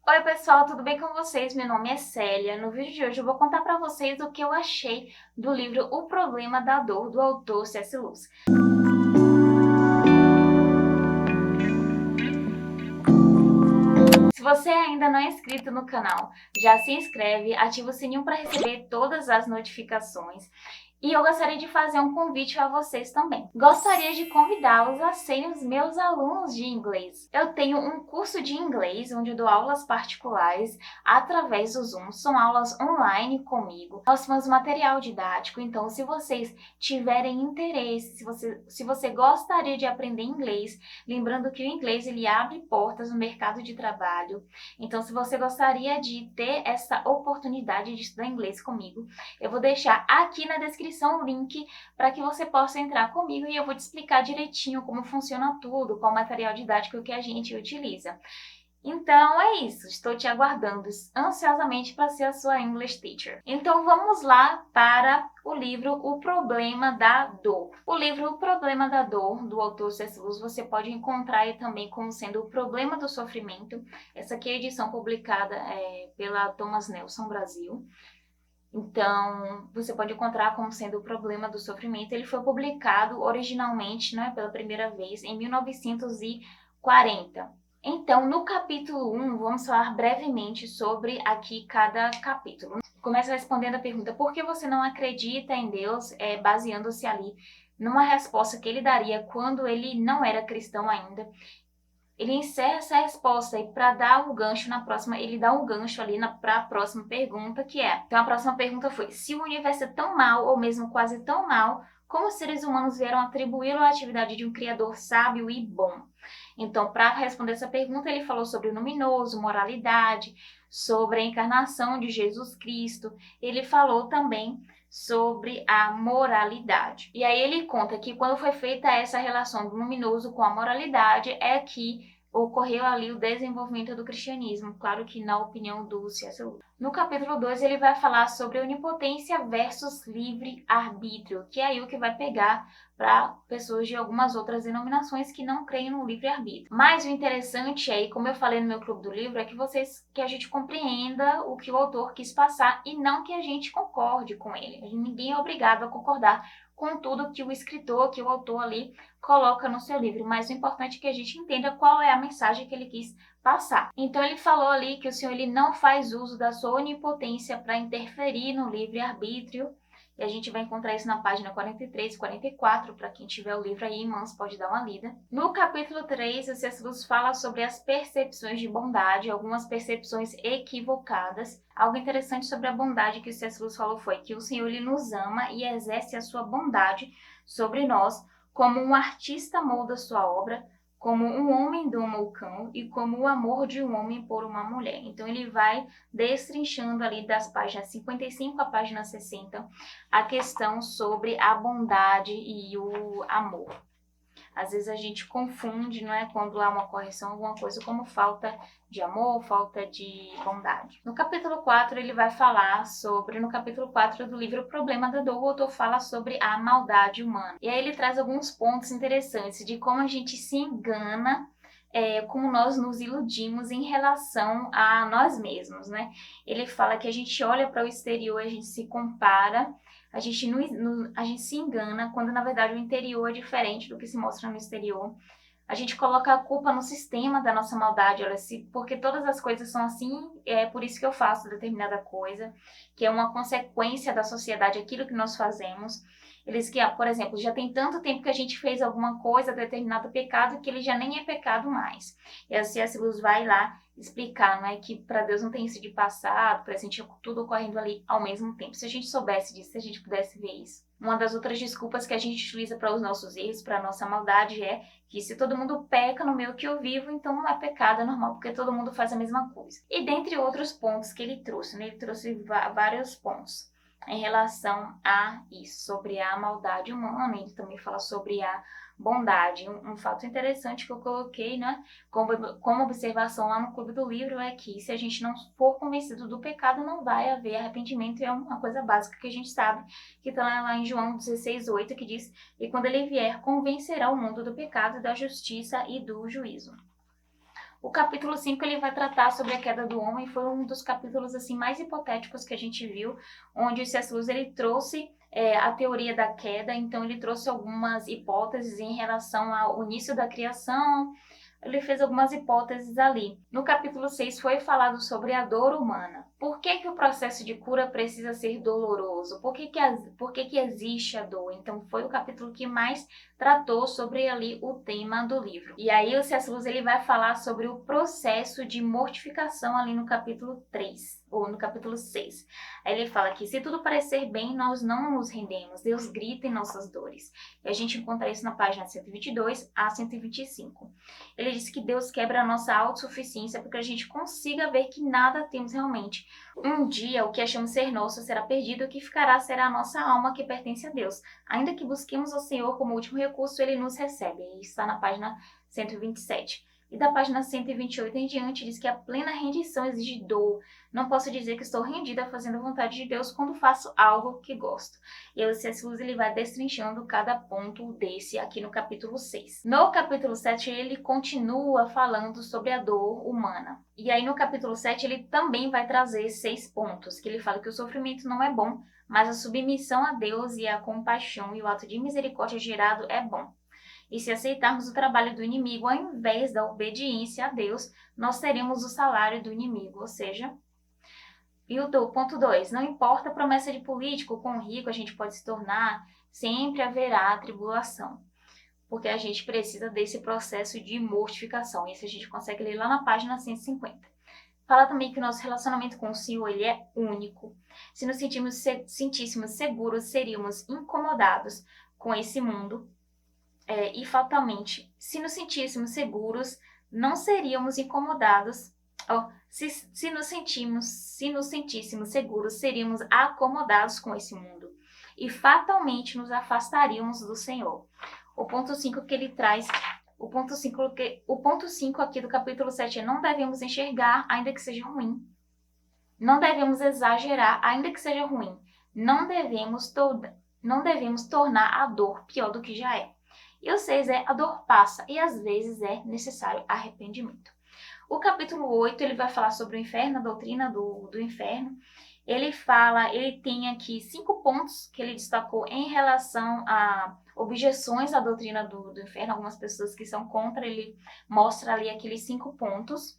Oi pessoal, tudo bem com vocês? Meu nome é Célia. No vídeo de hoje eu vou contar para vocês o que eu achei do livro O Problema da Dor, do autor C.S. Lewis. Se você ainda não é inscrito no canal, já se inscreve, ativa o sininho para receber todas as notificações. E eu gostaria de fazer um convite a vocês também. Gostaria de convidá-los a serem os meus alunos de inglês. Eu tenho um curso de inglês onde eu dou aulas particulares através do Zoom. São aulas online comigo. Nós temos material didático, então se vocês tiverem interesse, se você gostaria de aprender inglês, lembrando que o inglês ele abre portas no mercado de trabalho. Então se você gostaria de ter essa oportunidade de estudar inglês comigo, eu vou deixar aqui na descrição o link para que você possa entrar comigo e eu vou te explicar direitinho como funciona tudo, qual material didático que a gente utiliza. Então é isso, estou te aguardando ansiosamente para ser a sua English Teacher. Então vamos lá para o livro O Problema da Dor. O livro O Problema da Dor, do autor C.S. Lewis, você pode encontrar aí também como sendo O Problema do Sofrimento. Essa aqui é a edição publicada pela Thomas Nelson Brasil. Então, você pode encontrar como sendo O Problema do Sofrimento. Ele foi publicado originalmente, né, pela primeira vez, em 1940. Então, no capítulo 1, vamos falar brevemente sobre aqui cada capítulo. Começa respondendo a pergunta: por que você não acredita em Deus? Baseando-se ali numa resposta que ele daria quando ele não era cristão ainda. Ele encerra essa resposta e para dar o gancho na próxima, ele dá um gancho ali para a próxima pergunta, que é... Então a próxima pergunta foi: se o universo é tão mau, ou mesmo quase tão mau, como os seres humanos vieram atribuí-lo à atividade de um criador sábio e bom? Então, para responder essa pergunta, ele falou sobre o luminoso, moralidade, sobre a encarnação de Jesus Cristo. Ele falou também sobre a moralidade. E aí ele conta que quando foi feita essa relação do luminoso com a moralidade é que ocorreu ali o desenvolvimento do cristianismo, claro que na opinião do C.S. Lewis. No capítulo 2 ele vai falar sobre onipotência versus livre-arbítrio, que é aí o que vai pegar para pessoas de algumas outras denominações que não creem no livre-arbítrio. Mas o interessante é, e como eu falei no meu clube do livro, é que a gente compreenda o que o autor quis passar e não que a gente concorde com ele. Ninguém é obrigado a concordar com tudo que o escritor, que o autor ali coloca no seu livro, mas o importante é que a gente entenda qual é a mensagem que ele quis passar. Então ele falou ali que o Senhor ele não faz uso da sua onipotência para interferir no livre-arbítrio, e a gente vai encontrar isso na página 43 e 44, para quem tiver o livro aí em mãos pode dar uma lida. No capítulo 3, o C.S. Lewis fala sobre as percepções de bondade, algumas percepções equivocadas. Algo interessante sobre a bondade que o C.S. Lewis falou foi que o Senhor ele nos ama e exerce a sua bondade sobre nós, como um artista molda sua obra, como um homem doma o cão e como o amor de um homem por uma mulher. Então ele vai destrinchando ali das páginas 55 à página 60 a questão sobre a bondade e o amor. Às vezes a gente confunde, não é, quando há uma correção, alguma coisa como falta de amor, falta de bondade. No capítulo 4 ele vai falar sobre, no capítulo 4 do livro O Problema da Dor, o autor fala sobre a maldade humana. E aí ele traz alguns pontos interessantes de como a gente se engana, como nós nos iludimos em relação a nós mesmos, né? Ele fala que a gente olha para o exterior, a gente se compara, a gente se engana quando na verdade o interior é diferente do que se mostra no exterior. A gente coloca a culpa no sistema da nossa maldade, olha, porque todas as coisas são assim, é por isso que eu faço determinada coisa, que é uma consequência da sociedade, aquilo que nós fazemos. Eles que, por exemplo, já tem tanto tempo que a gente fez alguma coisa, determinado pecado, que ele já nem é pecado mais. E a C.S. Lewis vai lá explicar, não é, que para Deus não tem isso de passado, presente, tudo ocorrendo ali ao mesmo tempo. Se a gente soubesse disso, se a gente pudesse ver isso. Uma das outras desculpas que a gente utiliza para os nossos erros, para a nossa maldade, é que se todo mundo peca no meio que eu vivo, então não é pecado, é normal, porque todo mundo faz a mesma coisa. E dentre outros pontos que ele trouxe, né, ele trouxe vários pontos em relação a isso, sobre a maldade humana. Ele também fala sobre a bondade. Um fato interessante que eu coloquei, né, como observação lá no Clube do Livro é que se a gente não for convencido do pecado, não vai haver arrependimento. É uma coisa básica que a gente sabe, que está lá em João 16:8, que diz: e quando ele vier, convencerá o mundo do pecado, da justiça e do juízo. O capítulo 5 ele vai tratar sobre a queda do homem, foi um dos capítulos assim mais hipotéticos que a gente viu, onde o C.S. Lewis ele trouxe a teoria da queda, então ele trouxe algumas hipóteses em relação ao início da criação, ele fez algumas hipóteses ali. No capítulo 6 foi falado sobre a dor humana. Por que o processo de cura precisa ser doloroso? Por que existe a dor? Então foi o capítulo que mais tratou sobre ali o tema do livro. E aí o C.S. Lewis ele vai falar sobre o processo de mortificação ali no capítulo 3, ou no capítulo 6. Aí ele fala que se tudo parecer bem, nós não nos rendemos. Deus grita em nossas dores. E a gente encontra isso na página 122 a 125. Ele diz que Deus quebra a nossa autossuficiência para que a gente consiga ver que nada temos realmente. Um dia, o que achamos ser nosso será perdido, o que ficará será a nossa alma que pertence a Deus. Ainda que busquemos o Senhor como último recurso, Ele nos recebe. E isso está na página 127. E da página 128 em diante, diz que a plena rendição exige dor. Não posso dizer que estou rendida fazendo a vontade de Deus quando faço algo que gosto. E aí o C.S. Lewis ele vai destrinchando cada ponto desse aqui no capítulo 6. No capítulo 7, ele continua falando sobre a dor humana. E aí no capítulo 7, ele também vai trazer 6 pontos, que ele fala que o sofrimento não é bom, mas a submissão a Deus e a compaixão e o ato de misericórdia gerado é bom. E se aceitarmos o trabalho do inimigo ao invés da obediência a Deus, nós teremos o salário do inimigo, ou seja... E o ponto 2, não importa a promessa de político, quão rico a gente pode se tornar, sempre haverá tribulação. Porque a gente precisa desse processo de mortificação. Isso a gente consegue ler lá na página 150. Fala também que o nosso relacionamento com o Senhor ele é único. Se nos sentíssemos seguros, seríamos incomodados com esse mundo. E fatalmente, se nos sentíssemos seguros, não seríamos incomodados. Se nos sentíssemos seguros, seríamos acomodados com esse mundo. E fatalmente nos afastaríamos do Senhor. O ponto 5 que ele traz, o ponto 5 aqui do capítulo 7 é: não devemos enxergar, ainda que seja ruim. Não devemos exagerar, ainda que seja ruim. Não devemos tornar a dor pior do que já é. E o 6 é: a dor passa e às vezes é necessário arrependimento. O capítulo 8 ele vai falar sobre o inferno, a doutrina do inferno. Ele tem aqui 5 pontos que ele destacou em relação a objeções à doutrina do inferno, algumas pessoas que são contra, ele mostra ali aqueles 5 pontos.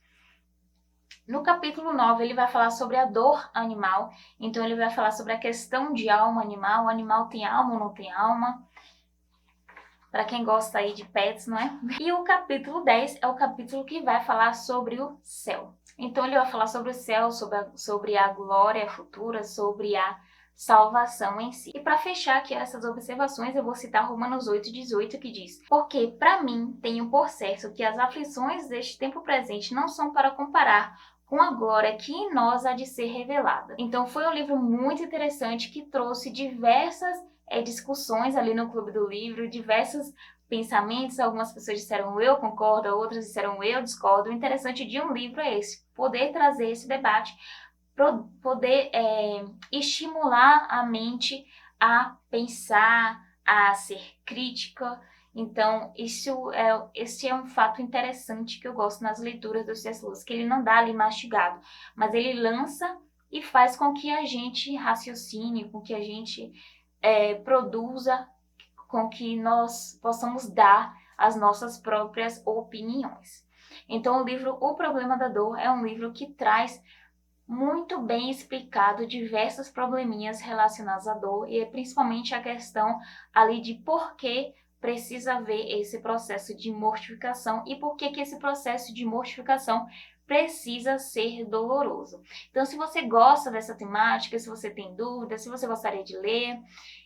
No capítulo 9, ele vai falar sobre a dor animal, então ele vai falar sobre a questão de alma animal, o animal tem alma ou não tem alma, para quem gosta aí de pets, não é? E o capítulo 10 é o capítulo que vai falar sobre o céu. Então ele vai falar sobre o céu, sobre a glória futura, sobre a salvação em si. E para fechar aqui essas observações, eu vou citar Romanos 8:18, que diz: porque para mim tenho por certo que as aflições deste tempo presente não são para comparar com a glória que em nós há de ser revelada. Então foi um livro muito interessante que trouxe diversas discussões ali no Clube do Livro, diversos pensamentos. Algumas pessoas disseram eu concordo, outras disseram eu discordo. O interessante de um livro é esse, poder trazer esse debate, poder estimular a mente a pensar, a ser crítica. Então, esse é um fato interessante que eu gosto nas leituras do C.S. Lewis, que ele não dá ali mastigado, mas ele lança e faz com que a gente raciocine, com que a gente produza, com que nós possamos dar as nossas próprias opiniões. Então, o livro O Problema da Dor é um livro que traz muito bem explicado diversos probleminhas relacionados à dor, e principalmente a questão ali de por que precisa haver esse processo de mortificação e por que esse processo de mortificação precisa ser doloroso. Então, se você gosta dessa temática, se você tem dúvidas, se você gostaria de ler,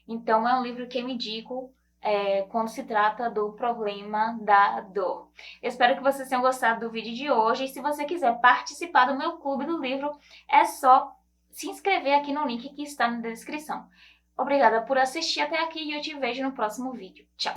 então é um livro que eu indico quando se trata do problema da dor. Eu espero que vocês tenham gostado do vídeo de hoje, e se você quiser participar do meu clube do livro, é só se inscrever aqui no link que está na descrição. Obrigada por assistir até aqui e eu te vejo no próximo vídeo. Tchau!